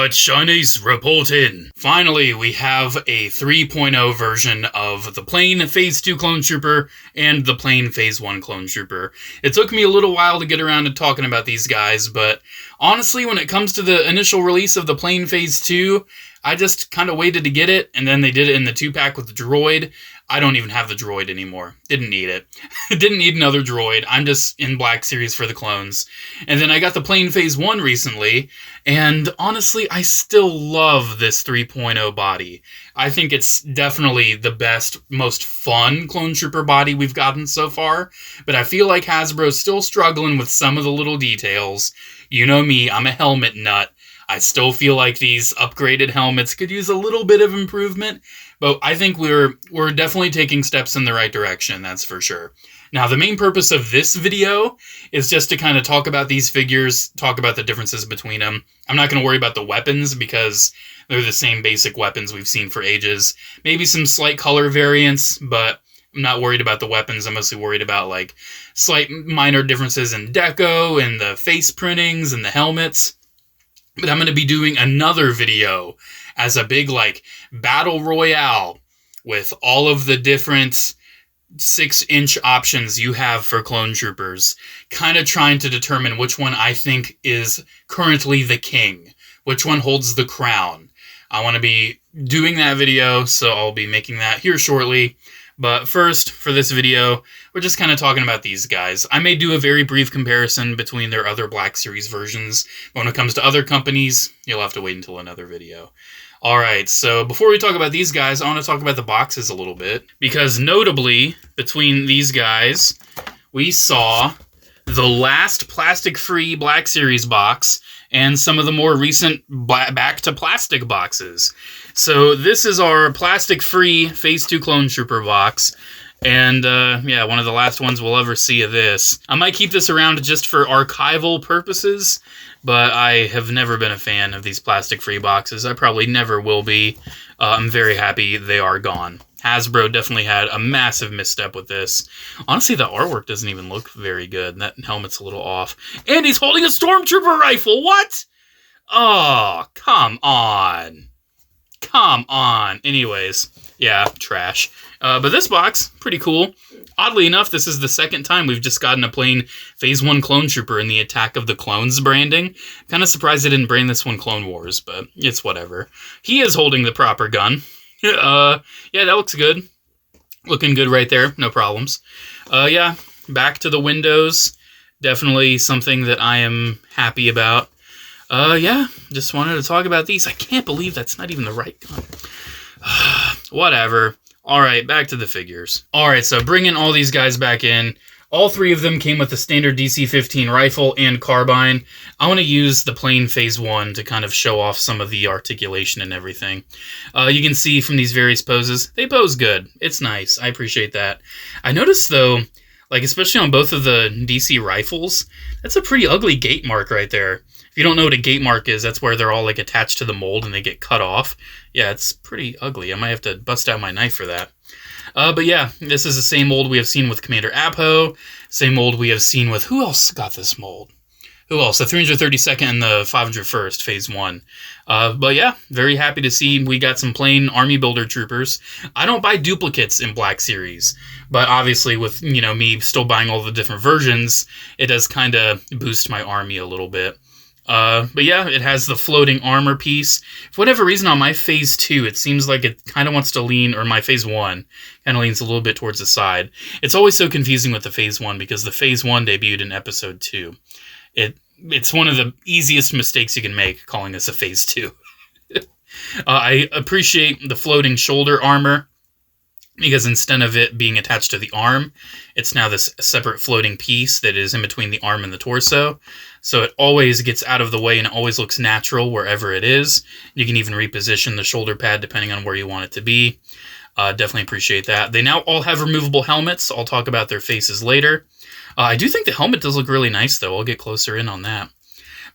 Alright, shinies, report in. Finally, we have a 3.0 version of the plain Phase 2 Clone Trooper and the plain Phase 1 Clone Trooper. It took me a little while to get around to talking about these guys, but honestly, when it comes to the initial release of the plain Phase 2, I just kind of waited to get it, and then they did it in the 2-pack with the droid. I don't even have the droid anymore. Didn't need it. Didn't need another droid. I'm just in Black Series for the clones. And then I got the plain Phase 1 recently, and honestly, I still love this 3.0 body. I think it's definitely the best, most fun Clone Trooper body we've gotten so far, but I feel like Hasbro's still struggling with some of the little details. You know me, I'm a helmet nut. I still feel like these upgraded helmets could use a little bit of improvement, but I think we're definitely taking steps in the right direction, that's for sure. Now, the main purpose of this video is just to kind of talk about these figures, talk about the differences between them. I'm not going to worry about the weapons because they're the same basic weapons we've seen for ages. Maybe some slight color variants, but I'm not worried about the weapons. I'm mostly worried about like slight minor differences in deco and the face printings and the helmets. But I'm going to be doing another video as a big, like, battle royale with all of the different 6-inch options you have for Clone Troopers. Kind of trying to determine which one I think is currently the king. Which one holds the crown. I want to be doing that video, so I'll be making that here shortly. But first, for this video, we're just kind of talking about these guys. I may do a very brief comparison between their other Black Series versions. But when it comes to other companies, you'll have to wait until another video. Alright, so before we talk about these guys, I want to talk about the boxes a little bit. Because notably, between these guys, we saw the last plastic-free Black Series box and some of the more recent back-to-plastic boxes. So this is our plastic-free Phase 2 Clone Trooper box. And, yeah, one of the last ones we'll ever see of this. I might keep this around just for archival purposes, but I have never been a fan of these plastic-free boxes. I probably never will be. I'm very happy they are gone. Hasbro definitely had a massive misstep with this. Honestly, the artwork doesn't even look very good. That helmet's a little off. And he's holding a Stormtrooper rifle! What? Oh, come on. Come on. Anyways, yeah, trash. But this box, pretty cool. Oddly enough, this is the second time we've just gotten a plain Phase 1 Clone Trooper in the Attack of the Clones branding. Kind of surprised they didn't brand this one Clone Wars, but it's whatever. He is holding the proper gun. Yeah, that looks good. Looking good right there. No problems. Yeah, back to the windows. Definitely something that I am happy about. Yeah, just wanted to talk about these. I can't believe that's not even the right gun. Whatever. Alright, back to the figures. Alright, so bringing all these guys back in. All three of them came with the standard DC-15 rifle and carbine. I want to use the plain Phase 1 to kind of show off some of the articulation and everything. You can see from these various poses, they pose good. It's nice. I appreciate that. I noticed, though, like especially on both of the DC rifles, that's a pretty ugly gate mark right there. If you don't know what a gate mark is, that's where they're all like attached to the mold and they get cut off. Yeah, it's pretty ugly. I might have to bust out my knife for that. But yeah, this is the same mold we have seen with Commander Apo. Same mold we have seen with... Who else got this mold? Who else? The 332nd and the 501st, Phase 1. But yeah, very happy to see we got some plain Army Builder Troopers. I don't buy duplicates in Black Series. But obviously with, you know, me still buying all the different versions, it does kind of boost my army a little bit. But yeah, it has the floating armor piece. For whatever reason, on my Phase 2, it seems like it kind of wants to lean, or my Phase 1, kind of leans a little bit towards the side. It's always so confusing with the Phase 1, because the Phase 1 debuted in Episode 2. It's one of the easiest mistakes you can make, calling this a Phase 2. I appreciate the floating shoulder armor, because instead of it being attached to the arm, it's now this separate floating piece that is in between the arm and the torso. So it always gets out of the way and it always looks natural wherever it is. You can even reposition the shoulder pad depending on where you want it to be. Definitely appreciate that. They now all have removable helmets. I'll talk about their faces later. I do think the helmet does look really nice, though. I'll get closer in on that.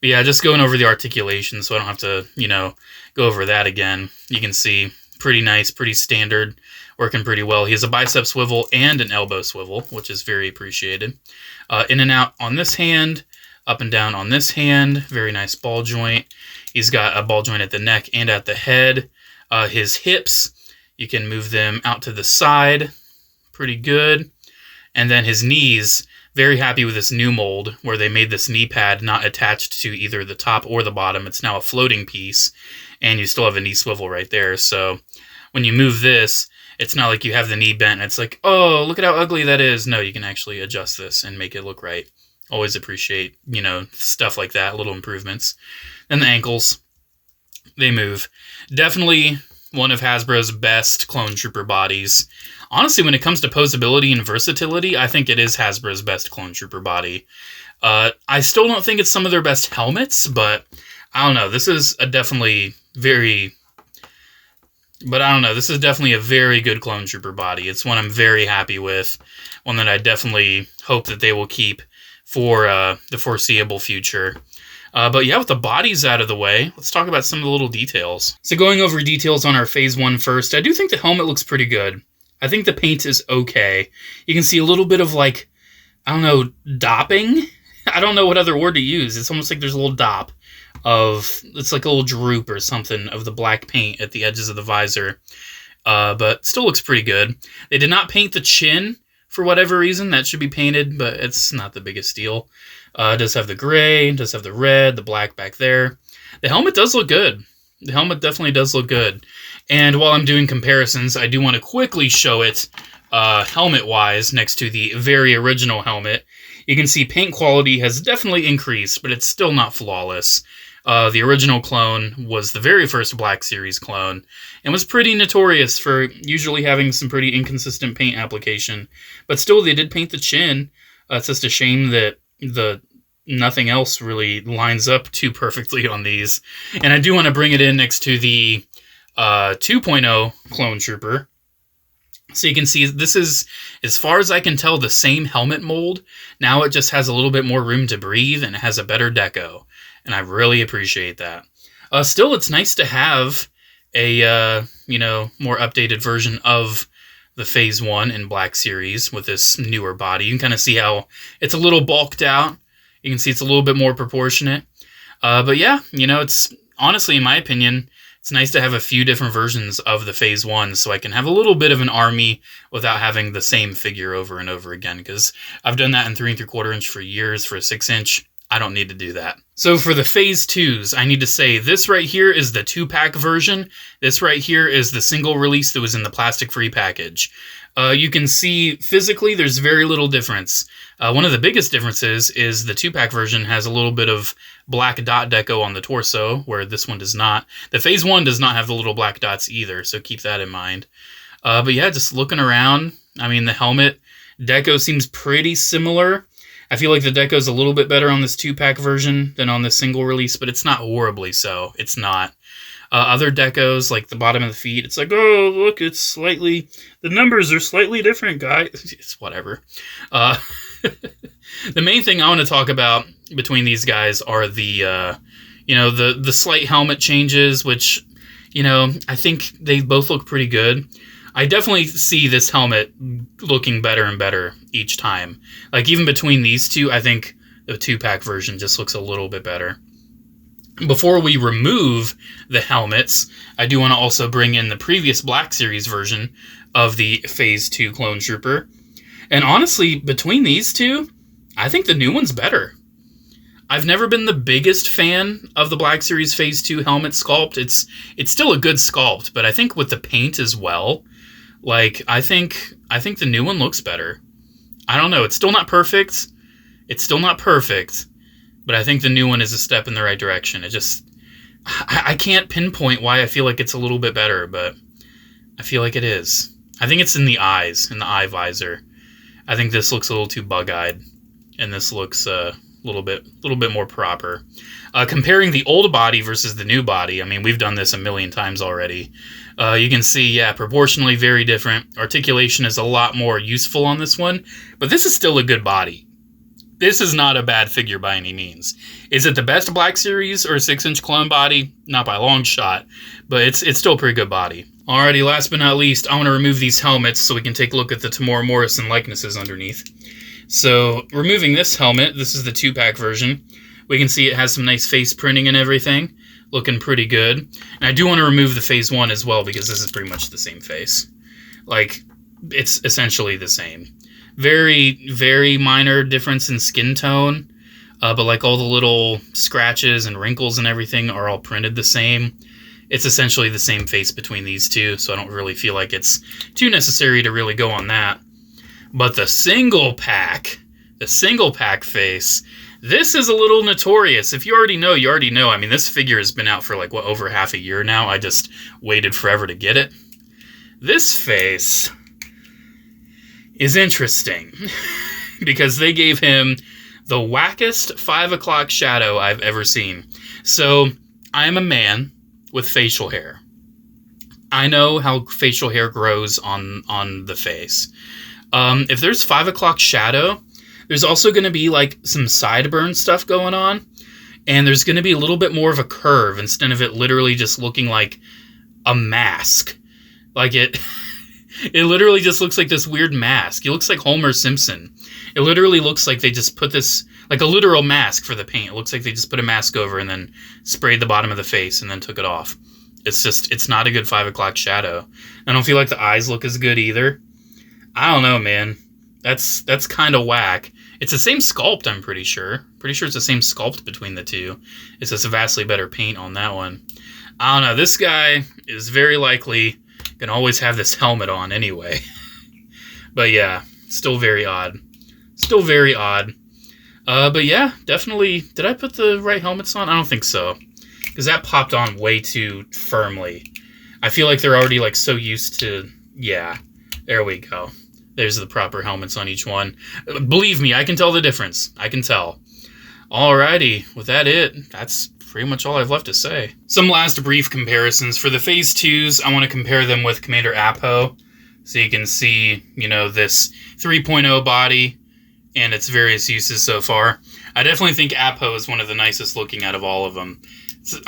But yeah, just going over the articulation so I don't have to, you know, go over that again. You can see pretty nice, pretty standard, working pretty well. He has a bicep swivel and an elbow swivel, which is very appreciated. In and out on this hand. up and down on this hand. Very nice ball joint. He's got a ball joint at the neck and at the head. His hips, you can move them out to the side. Pretty good. And then his knees, very happy with this new mold where they made this knee pad not attached to either the top or the bottom. It's now a floating piece, and you still have a knee swivel right there. So when you move this, it's not like you have the knee bent. It's like, oh, look at how ugly that is. No, you can actually adjust this and make it look right. Always appreciate, stuff like that, little improvements. And the ankles, they move. Definitely one of Hasbro's best Clone Trooper bodies. Honestly, when it comes to posability and versatility, I think it is Hasbro's best Clone Trooper body. I still don't think it's some of their best helmets, but I don't know. This is definitely a very good Clone Trooper body. It's one I'm very happy with. One that I definitely hope that they will keep for the foreseeable future. But yeah, with the bodies out of the way, let's talk about some of the little details. So going over details on our Phase 1 first, I do think the helmet looks pretty good. I think the paint is okay. You can see a little bit of dopping? I don't know what other word to use. It's almost like there's a little dop it's like a little droop or something of the black paint at the edges of the visor. But still looks pretty good. They did not paint the chin for whatever reason. That should be painted, but it's not the biggest deal. It does have the gray, does have the red, the black back there. The helmet does look good. The helmet definitely does look good. And while I'm doing comparisons, I do want to quickly show it helmet-wise next to the very original helmet. You can see paint quality has definitely increased, but it's still not flawless. The original clone was the very first Black Series clone and was pretty notorious for usually having some pretty inconsistent paint application. But still, they did paint the chin. It's just a shame that nothing else really lines up too perfectly on these. And I do want to bring it in next to the 2.0 Clone Trooper. So you can see this is, as far as I can tell, the same helmet mold. Now it just has a little bit more room to breathe and it has a better deco. And I really appreciate that. Still, it's nice to have a, more updated version of the Phase 1 in Black Series with this newer body. You can kind of see how it's a little bulked out. You can see it's a little bit more proportionate. But yeah, it's honestly, in my opinion, it's nice to have a few different versions of the Phase 1 so I can have a little bit of an army without having the same figure over and over again, because I've done that in 3 3/4 inch for years. For a 6-inch, I don't need to do that. So for the Phase 2s, I need to say this right here is the 2-pack version. This right here is the single release that was in the plastic-free package. You can see physically there's very little difference. One of the biggest differences is the 2-pack version has a little bit of black dot deco on the torso, where this one does not. The Phase 1 does not have the little black dots either, so keep that in mind. But yeah, just looking around, I mean, the helmet deco seems pretty similar. I feel like the deco is a little bit better on this 2-pack version than on this single release, but it's not horribly so. It's not. Other decos, like the bottom of the feet, it's like, oh, look, the numbers are slightly different, guys. It's whatever. The main thing I want to talk about between these guys are the slight helmet changes, which, I think they both look pretty good. I definitely see this helmet looking better and better each time. Like, even between these two, I think the 2-pack version just looks a little bit better. Before we remove the helmets, I do want to also bring in the previous Black Series version of the Phase 2 Clone Trooper. And honestly, between these two, I think the new one's better. I've never been the biggest fan of the Black Series Phase 2 helmet sculpt. It's still a good sculpt, but I think with the paint as well, I think the new one looks better. I don't know, it's still not perfect. But I think the new one is a step in the right direction. I can't pinpoint why I feel like it's a little bit better, but I feel like it is. I think it's in the eyes, in the eye visor. I think this looks a little too bug-eyed, and this looks a little bit more proper. Comparing the old body versus the new body, I mean, we've done this a million times already. You can see, yeah, proportionally very different. Articulation is a lot more useful on this one, but this is still a good body. This is not a bad figure by any means. Is it the best Black Series or 6-inch clone body? Not by a long shot, but it's still a pretty good body. Alrighty, last but not least, I want to remove these helmets so we can take a look at the Tamora Morrison likenesses underneath. So, removing this helmet, this is the 2-pack version. We can see it has some nice face printing and everything. Looking pretty good. And I do want to remove the phase 1 as well, because this is pretty much the same face. Like, it's essentially the same. Very, very minor difference in skin tone. But like all the little scratches and wrinkles and everything are all printed the same. It's essentially the same face between these two, so I don't really feel like it's too necessary to really go on that. But the single pack face, this is a little notorious. If you already know, you already know. I mean, this figure has been out for like, what, over half a year now? I just waited forever to get it. This face is interesting because they gave him the wackest 5 o'clock shadow I've ever seen. So, I am a man with facial hair. I know how facial hair grows on the face. If there's 5 o'clock shadow, there's also going to be like some sideburn stuff going on, and there's going to be a little bit more of a curve instead of it literally just looking like a mask. Like it literally just looks like this weird mask. It looks like Homer Simpson. It literally looks like they just put this, like a literal mask for the paint. It looks like they just put a mask over and then sprayed the bottom of the face and then took it off. It's not a good 5 o'clock shadow. I don't feel like the eyes look as good either. I don't know, man. That's kind of whack. It's the same sculpt, I'm pretty sure. Pretty sure it's the same sculpt between the two. It's just a vastly better paint on that one. I don't know. This guy is very likely going to always have this helmet on anyway. But yeah, still very odd. Still very odd. But yeah, definitely. Did I put the right helmets on? I don't think so. Because that popped on way too firmly. I feel like they're already like so used to... Yeah, there we go. There's the proper helmets on each one. Believe me, I can tell the difference. I can tell. Alrighty, with that that's pretty much all I've left to say. Some last brief comparisons. For the Phase 2s, I want to compare them with Commander Apo. So you can see, you know, this 3.0 body and its various uses so far. I definitely think Apo is one of the nicest looking out of all of them.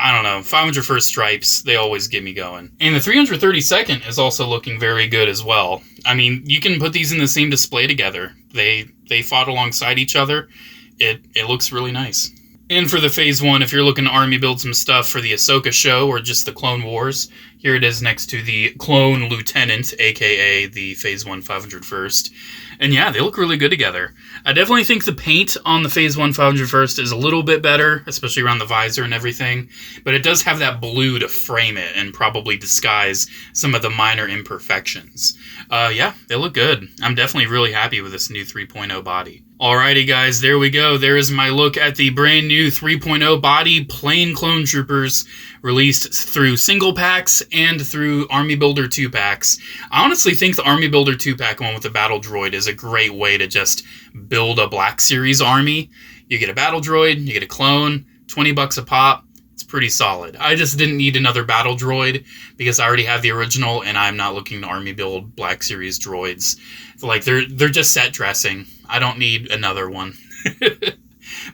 I don't know, 501st Stripes, they always get me going. And the 332nd is also looking very good as well. I mean, you can put these in the same display together. They fought alongside each other. It looks really nice. And for the Phase 1, if you're looking to army build some stuff for the Ahsoka show or just the Clone Wars, here it is next to the Clone Lieutenant, aka the Phase 1 501st. And yeah, they look really good together. I definitely think the paint on the Phase 1 501st is a little bit better, especially around the visor and everything. But it does have that blue to frame it and probably disguise some of the minor imperfections. Yeah, they look good. I'm definitely really happy with this new 3.0 body. Alrighty guys, there we go. There is my look at the brand new 3.0 body plain clone troopers released through single packs and through Army Builder 2 packs. I honestly think the Army Builder 2 pack one with the battle droid is a great way to just build a Black Series army. You get a battle droid, you get a clone, $20 a pop. It's pretty solid. I just didn't need another battle droid because I already have the original and I'm not looking to army build Black Series droids. Like they're just set dressing. I don't need another one.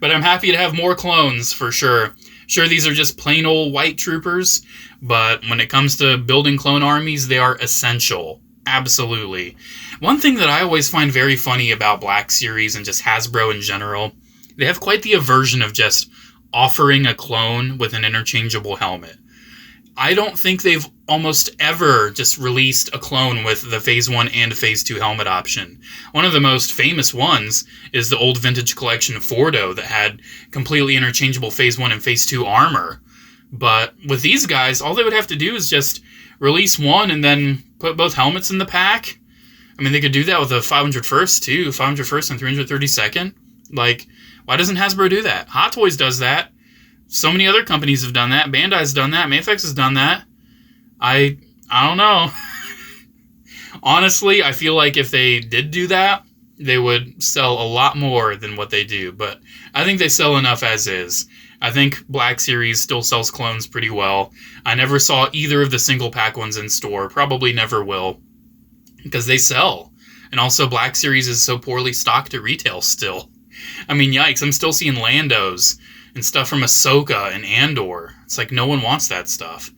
But I'm happy to have more clones for sure. Sure, these are just plain old white troopers, but when it comes to building clone armies, they are essential. Absolutely. One thing that I always find very funny about Black Series and just Hasbro in general, they have quite the aversion of just offering a clone with an interchangeable helmet. I don't think they've almost ever just released a clone with the Phase 1 and Phase 2 helmet option. One of the most famous ones is the old vintage collection Fordo that had completely interchangeable Phase 1 and Phase 2 armor. But with these guys, all they would have to do is just release one and then put both helmets in the pack. I mean, they could do that with the 501st too, 501st and 332nd. Like, why doesn't Hasbro do that? Hot Toys does that. So many other companies have done that. Bandai's done that. Mafex has done that. I don't know. Honestly, I feel like if they did do that, they would sell a lot more than what they do. But I think they sell enough as is. I think Black Series still sells clones pretty well. I never saw either of the single pack ones in store. Probably never will. Because they sell. And also Black Series is so poorly stocked at retail still. I mean, yikes. I'm still seeing Landos and stuff from Ahsoka and Andor. It's like no one wants that stuff.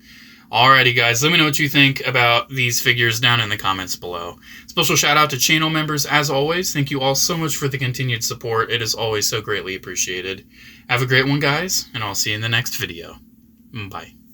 Alrighty guys, let me know what you think about these figures down in the comments below. Special shout out to channel members as always. Thank you all so much for the continued support. It is always so greatly appreciated. Have a great one guys, and I'll see you in the next video. Bye.